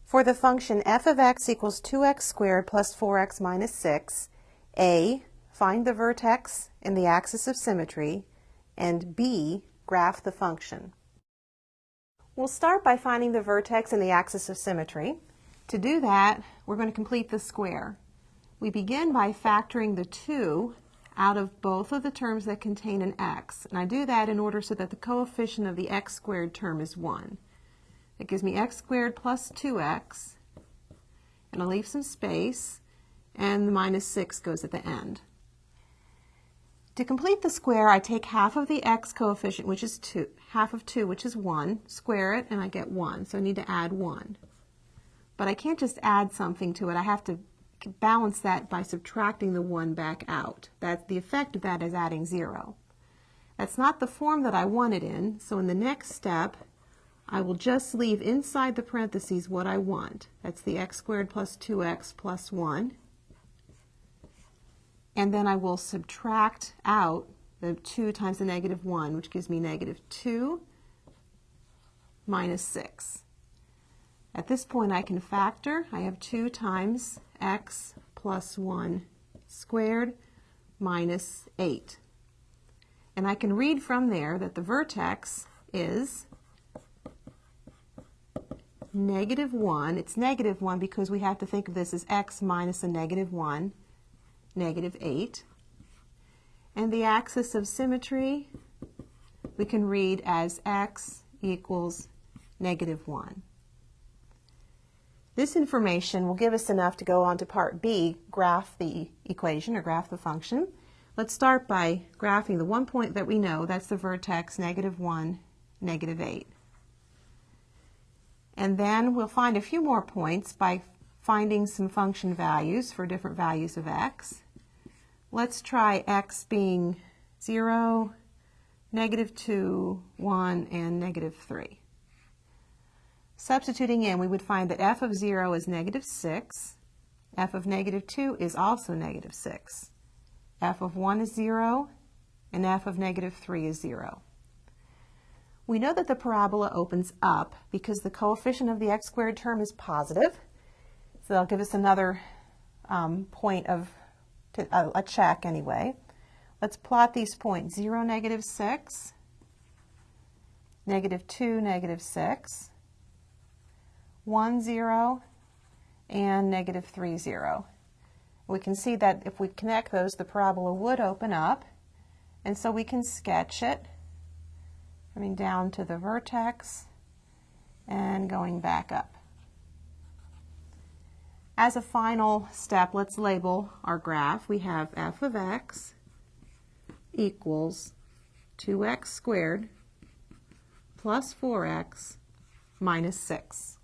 For the function f of x equals 2x squared plus 4x minus 6, A, find the vertex in the axis of symmetry, and B, graph the function. We'll start by finding the vertex in the axis of symmetry. To do that, we're going to complete the square. We begin by factoring the 2 out of both of the terms that contain an x, and I do that in order so that the coefficient of the x squared term is 1. That gives me x squared plus 2x, and I'll leave some space, and the minus 6 goes at the end. To complete the square, I take half of the x coefficient, which is 2, half of 2, which is 1, square it, and I get 1, so I need to add 1. But I can't just add something to it. I have to balance that by subtracting the 1 back out. The effect of that is adding 0. That's not the form that I want it in, so in the next step, I will just leave inside the parentheses what I want. That's the x squared plus 2x plus 1. And then I will subtract out the 2 times the negative 1, which gives me negative 2 minus 6. At this point I can factor. I have 2 times x plus 1 squared minus 8. And I can read from there that the vertex is negative 1. It's negative 1 because we have to think of this as x minus a negative 1, negative 8. And the axis of symmetry we can read as x equals negative 1. This information will give us enough to go on to part B, graph the equation or graph the function. Let's start by graphing the one point that we know, that's the vertex negative 1, negative 8. And then we'll find a few more points by finding some function values for different values of x. Let's try x being 0, negative 2, 1, and negative 3. Substituting in, we would find that f of 0 is negative 6, f of negative 2 is also negative 6, f of 1 is 0, and f of negative 3 is 0. We know that the parabola opens up because the coefficient of the x squared term is positive. So that'll give us another point of a check anyway. Let's plot these points. 0, negative 6, negative 2, negative 6, 1, 0, and negative 3, 0. We can see that if we connect those, the parabola would open up, and so we can sketch it coming down to the vertex and going back up. As a final step, let's label our graph. We have f of x equals 2x squared plus 4x minus 6.